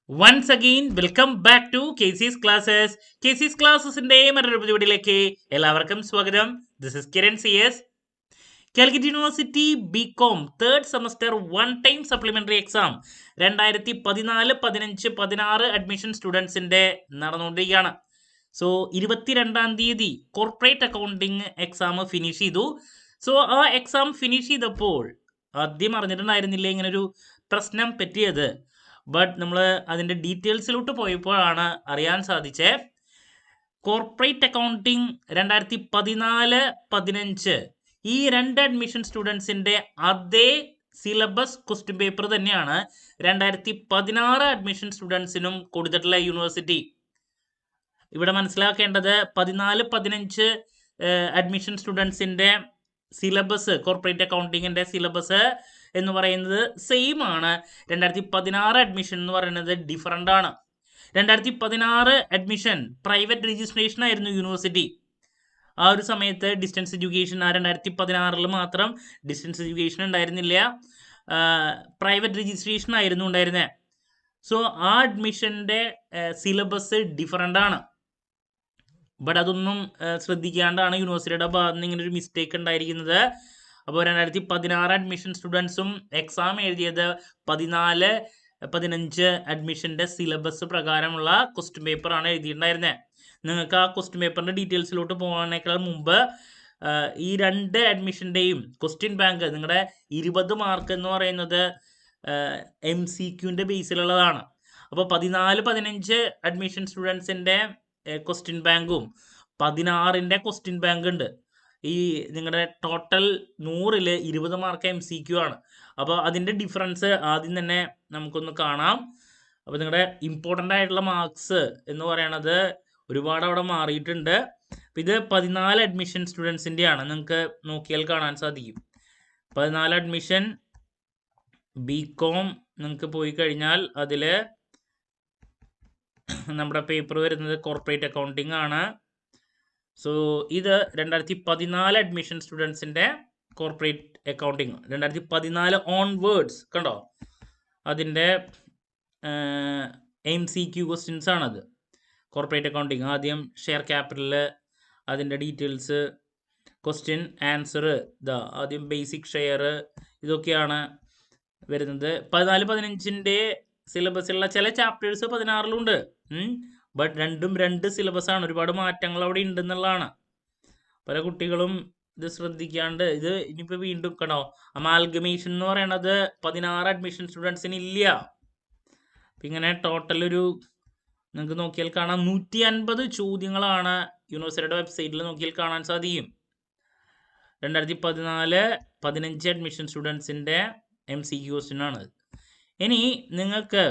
Once again, welcome back to KC's Classes. KC's Classesന്റെ മറ്റൊരു പരിപാടിയിലേക്ക് എല്ലാവർക്കും സ്വാഗതം. This is Kiran CS. Calicut university BCom third semester one time supplementary exam 2014-15-16 admission സ്റ്റുഡൻസിന്റെ നടന്നുകൊണ്ടിരിക്കുകയാണ്. So 22-ാം തീയതി കോർപ്പറേറ്റ് അക്കൗണ്ടിങ് എക്സാം ഫിനിഷ് ചെയ്തു. സോ ആ എക്സാം ഫിനിഷ് ചെയ്തപ്പോൾ ആദ്യം അറിഞ്ഞിട്ടുണ്ടായിരുന്നില്ല ഇങ്ങനൊരു പ്രശ്നം പറ്റിയത്. ബട്ട് നമ്മൾ അതിൻ്റെ ഡീറ്റെയിൽസിലോട്ട് പോയപ്പോഴാണ് അറിയാൻ സാധിച്ചത്. കോർപ്പറേറ്റ് അക്കൗണ്ടിങ് 2014-15 ഈ രണ്ട് അഡ്മിഷൻ സ്റ്റുഡൻസിൻ്റെ അതേ സിലബസ് ക്വസ്റ്റ്യൻ പേപ്പർ തന്നെയാണ് 2016 അഡ്മിഷൻ സ്റ്റുഡൻസിനും കൊടുത്തിട്ടുള്ള യൂണിവേഴ്സിറ്റി. ഇവിടെ മനസ്സിലാക്കേണ്ടത് 14-15 അഡ്മിഷൻ സ്റ്റുഡൻസിൻ്റെ സിലബസ്, കോർപ്പറേറ്റ് അക്കൗണ്ടിങ്ങിൻ്റെ സിലബസ് എന്ന് പറയുന്നത് സെയിം ആണ്. 2016 അഡ്മിഷൻ എന്ന് പറയുന്നത് ഡിഫറൻ്റ് ആണ്. 2016 അഡ്മിഷൻ പ്രൈവറ്റ് രജിസ്ട്രേഷൻ ആയിരുന്നു യൂണിവേഴ്സിറ്റി. ആ ഒരു സമയത്ത് ഡിസ്റ്റൻസ് എഡ്യൂക്കേഷൻ, ആ 2016 മാത്രം ഡിസ്റ്റൻസ് എഡ്യൂക്കേഷൻ ഉണ്ടായിരുന്നില്ല, പ്രൈവറ്റ് രജിസ്ട്രേഷൻ ആയിരുന്നു ഉണ്ടായിരുന്നത്. സോ ആ അഡ്മിഷൻ്റെ സിലബസ് ഡിഫറൻ്റ് ആണ്. ബട്ട് അതൊന്നും ശ്രദ്ധിക്കാണ്ടാണ് യൂണിവേഴ്സിറ്റിയുടെ ഭാഗത്ത് നിന്ന് ഇങ്ങനെ ഒരു മിസ്റ്റേക്ക് ഉണ്ടായിരിക്കുന്നത്. അപ്പോൾ 2016 അഡ്മിഷൻ സ്റ്റുഡൻസും എക്സാം എഴുതിയത് 14-15 അഡ്മിഷൻ്റെ സിലബസ് പ്രകാരമുള്ള ക്വസ്റ്റ്യൻ പേപ്പറാണ് എഴുതിയിട്ടുണ്ടായിരുന്നത്. നിങ്ങൾക്ക് ആ ക്വസ്റ്റ്യൻ പേപ്പറിൻ്റെ ഡീറ്റെയിൽസിലോട്ട് പോകുന്നതിനേക്കാൾ മുമ്പ് ഈ രണ്ട് അഡ്മിഷൻ്റെയും ക്വസ്റ്റ്യൻ ബാങ്ക്, നിങ്ങളുടെ 20 മാർക്ക് എന്ന് പറയുന്നത് MCQൻ്റെ ബേസിലുള്ളതാണ്. അപ്പോൾ 14-15 അഡ്മിഷൻ സ്റ്റുഡൻസിൻ്റെ ക്വസ്റ്റ്യൻ ബാങ്കും 16ൻ്റെ ക്വസ്റ്റ്യൻ ബാങ്ക് ഉണ്ട്. ഈ നിങ്ങളുടെ ടോട്ടൽ 100-ൽ 20 മാർക്ക് MCQ ആണ്. അപ്പോൾ അതിൻ്റെ ഡിഫറൻസ് ആദ്യം തന്നെ നമുക്കൊന്ന് കാണാം. അപ്പോൾ നിങ്ങളുടെ ഇമ്പോർട്ടൻ്റ് ആയിട്ടുള്ള മാർക്സ് എന്ന് പറയണത് ഒരുപാട് അവിടെ മാറിയിട്ടുണ്ട്. അപ്പോൾ ഇത് 14 അഡ്മിഷൻ സ്റ്റുഡൻസിൻ്റെയാണ്, നിങ്ങൾക്ക് നോക്കിയാൽ കാണാൻ സാധിക്കും. 14 അഡ്മിഷൻ BCom നിങ്ങൾക്ക് പോയി കഴിഞ്ഞാൽ അതിൽ നമ്മുടെ പേപ്പർ വരുന്നത് കോർപ്പറേറ്റ് അക്കൗണ്ടിങ് ആണ്. സോ ഇത് 2014 അഡ്മിഷൻ സ്റ്റുഡൻസിൻ്റെ കോർപ്പറേറ്റ് അക്കൗണ്ടിങ് 2014 ഓൺവേർഡ്സ് കണ്ടോ, അതിൻ്റെ MCQ ക്വസ്റ്റ്യൻസ് ആണത്. കോർപ്പറേറ്റ് അക്കൗണ്ടിങ് ആദ്യം ഷെയർ ക്യാപിറ്റൽ, അതിൻ്റെ ഡീറ്റെയിൽസ്, ക്വസ്റ്റ്യൻ ആൻസർ, ഇതാ ആദ്യം ബേസിക് ഷെയർ, ഇതൊക്കെയാണ് വരുന്നത്. 14-15 സിലബസിലുള്ള ചില ചാപ്റ്റേഴ്സ് 16-ലുണ്ട്. ബട്ട് രണ്ടും രണ്ട് സിലബസ് ആണ്. ഒരുപാട് മാറ്റങ്ങൾ അവിടെ ഉണ്ടെന്നുള്ളതാണ്. പല കുട്ടികളും ഇത് ശ്രദ്ധിക്കാണ്ട് ഇത് ഇനിയിപ്പോൾ വീണ്ടും കണ്ടോ, അമാൽഗമേഷൻ എന്ന് പറയണത് 16 അഡ്മിഷൻ സ്റ്റുഡൻസിന് ഇല്ല. അപ്പം ഇങ്ങനെ ടോട്ടൽ ഒരു നിങ്ങൾക്ക് നോക്കിയാൽ കാണാം 150 ചോദ്യങ്ങളാണ് യൂണിവേഴ്സിറ്റിയുടെ വെബ്സൈറ്റിൽ നോക്കിയാൽ കാണാൻ സാധിക്കും. 2014-15 അഡ്മിഷൻ സ്റ്റുഡൻസിൻ്റെ MCQ ക്വസ്റ്റ്യൻ ആണ്. ഇനി നിങ്ങൾക്ക്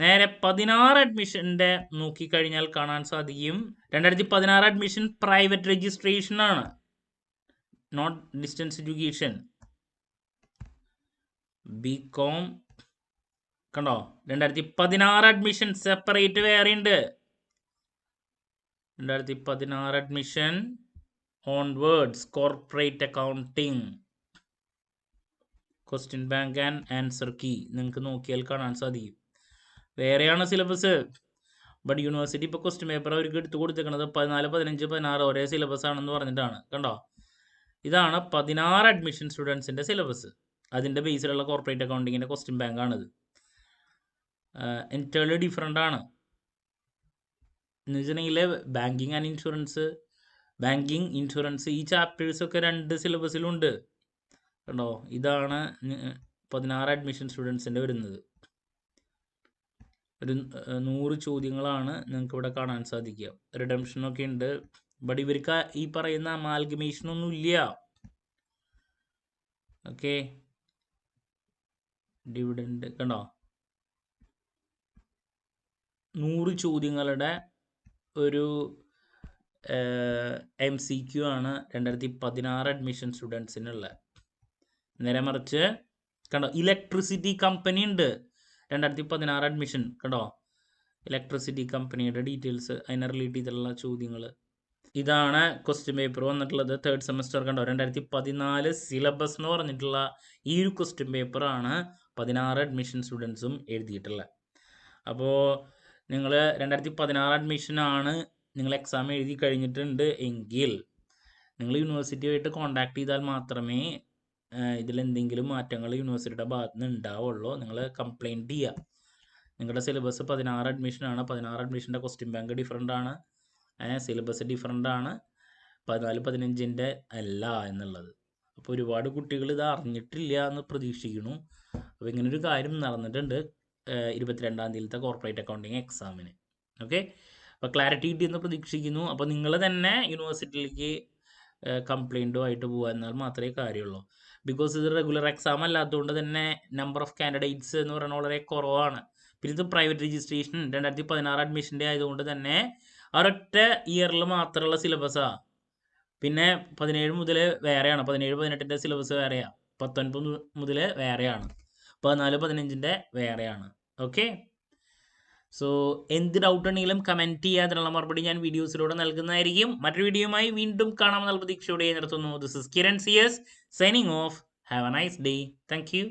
നേരെ 16 അഡ്മിഷൻ്റെ നോക്കിക്കഴിഞ്ഞാൽ കാണാൻ സാധിക്കും. 2016 അഡ്മിഷൻ പ്രൈവറ്റ് രജിസ്ട്രേഷൻ ആണ്, നോട്ട് ഡിസ്റ്റൻസ് എഡ്യൂക്കേഷൻ. BCom കണ്ടോ, 2016 അഡ്മിഷൻ സെപ്പറേറ്റ് വേറെ ഉണ്ട്. 2016 admission onwards corporate accounting, question bank and answer key നിങ്ങൾക്ക് നോക്കിയാൽ കാണാൻ സാധിക്കും. വേറെയാണ് സിലബസ്. ബട്ട് യൂണിവേഴ്സിറ്റി ഇപ്പോൾ ക്വസ്റ്റ്യൻ പേപ്പർ അവർക്ക് എടുത്തു കൊടുത്തേക്കുന്നത് 14-15-16 ഒരേ സിലബസ് ആണെന്ന് പറഞ്ഞിട്ടാണ്. കണ്ടോ, ഇതാണ് 16 അഡ്മിഷൻ സ്റ്റുഡൻസിൻ്റെ സിലബസ്. അതിൻ്റെ ബേസിലുള്ള കോർപ്പറേറ്റ് അക്കൗണ്ടിങ്ങിൻ്റെ ക്വസ്റ്റ്യൻ ബാങ്ക് ആണിത്. എൻറ്റേർലി ഡിഫറെൻ്റ് ആണ് എന്ന് വെച്ചിട്ടുണ്ടെങ്കിൽ banking and insurance, banking insurance ഈ ചാപ്റ്റേഴ്സൊക്കെ രണ്ട് സിലബസിലുണ്ട്. കണ്ടോ, ഇതാണ് 16 അഡ്മിഷൻ സ്റ്റുഡൻസിൻ്റെ വരുന്നത്. ഒരു 100 ചോദ്യങ്ങളാണ് നിങ്ങൾക്ക് ഇവിടെ കാണാൻ സാധിക്കുക. റിഡംഷനൊക്കെ ഉണ്ട്. ബട്ട് ഇവർക്ക് ഈ പറയുന്ന അമാൽഗമേഷനൊന്നും ഇല്ല. ഓക്കെ, ഡിവിഡൻഡ് കണ്ടോ, 100 ചോദ്യങ്ങളുടെ ഒരു MCQ ആണ് 2016 അഡ്മിഷൻ സ്റ്റുഡൻസിനുള്ള. നേരെ മറിച്ച് കണ്ടോ, ഇലക്ട്രിസിറ്റി കമ്പനി ഉണ്ട് 2016 അഡ്മിഷൻ. കണ്ടോ, ഇലക്ട്രിസിറ്റി കമ്പനിയുടെ ഡീറ്റെയിൽസ്, അതിനെ റിലേറ്റ് ചെയ്തിട്ടുള്ള ചോദ്യങ്ങൾ. ഇതാണ് ക്വസ്റ്റ്യൻ പേപ്പർ വന്നിട്ടുള്ളത് തേർഡ് സെമസ്റ്റർ. കണ്ടോ, 2014 സിലബസ് എന്ന് പറഞ്ഞിട്ടുള്ള ഈ ഒരു ക്വസ്റ്റ്യൻ പേപ്പറാണ് 16 അഡ്മിഷൻ സ്റ്റുഡൻസും എഴുതിയിട്ടുള്ളത്. അപ്പോൾ നിങ്ങൾ 2016 അഡ്മിഷനാണ് നിങ്ങൾ എക്സാം എഴുതി കഴിഞ്ഞിട്ടുണ്ട് എങ്കിൽ നിങ്ങൾ യൂണിവേഴ്സിറ്റിയായിട്ട് കോൺടാക്ട് ചെയ്താൽ മാത്രമേ ഇതിലെന്തെങ്കിലും മാറ്റങ്ങൾ യൂണിവേഴ്സിറ്റിയുടെ ഭാഗത്ത് നിന്ന് ഉണ്ടാവുള്ളൂ. നിങ്ങൾ കംപ്ലയിൻറ്റ് ചെയ്യുക. നിങ്ങളുടെ സിലബസ് 16 അഡ്മിഷനാണ്. 16 അഡ്മിഷൻ്റെ ക്വസ്റ്റ്യൻ ബാങ്ക് ഡിഫറെൻ്റ് ആണ്, സിലബസ് ഡിഫറെൻ്റ് ആണ്. 14-15 അല്ല എന്നുള്ളത്. അപ്പോൾ ഒരുപാട് കുട്ടികൾ ഇത് അറിഞ്ഞിട്ടില്ല എന്ന് പ്രതീക്ഷിക്കുന്നു. അപ്പോൾ ഇങ്ങനൊരു കാര്യം നടന്നിട്ടുണ്ട് 22-ാം തീയതിയിലത്തെ കോർപ്പറേറ്റ് അക്കൗണ്ടിങ് എക്സാമിന്. ഓക്കെ, അപ്പോൾ ക്ലാരിറ്റി കിട്ടിയെന്ന് പ്രതീക്ഷിക്കുന്നു. അപ്പോൾ നിങ്ങൾ തന്നെ യൂണിവേഴ്സിറ്റിയിലേക്ക് കംപ്ലയിൻറ്റുമായിട്ട് പോകുക എന്നാൽ മാത്രമേ കാര്യമുള്ളൂ. ബിക്കോസ് ഇത് റെഗുലർ എക്സാം അല്ലാത്തതുകൊണ്ട് തന്നെ നമ്പർ ഓഫ് കാൻഡിഡേറ്റ്സ് എന്ന് പറയുന്നത് വളരെ കുറവാണ്. പിന്നെ ഇത് പ്രൈവറ്റ് രജിസ്ട്രേഷൻ 2016 അഡ്മിഷൻ്റെ ആയതുകൊണ്ട് തന്നെ ഒരൊറ്റ ഇയറിൽ മാത്രമുള്ള സിലബസാണ്. പിന്നെ 17 മുതൽ വേറെയാണ്, 17-18ൻ്റെ സിലബസ് വേറെയാണ്, 19 മുതൽ വേറെയാണ്, 14-15ൻ്റെ വേറെയാണ്. ഓക്കെ, സോ എന്ത് ഡൗട്ട് ഉണ്ടെങ്കിലും കമൻറ്റ് ചെയ്യുക. അതിനുള്ള മറുപടി ഞാൻ വീഡിയോസിലൂടെ നൽകുന്നതായിരിക്കും. മറ്റൊരു വീഡിയോയുമായി വീണ്ടും കാണാമെന്നുള്ള പ്രതീക്ഷയോടെ നിർത്തുന്നു. This is Kiran CS signing off. Have a nice day. Thank U.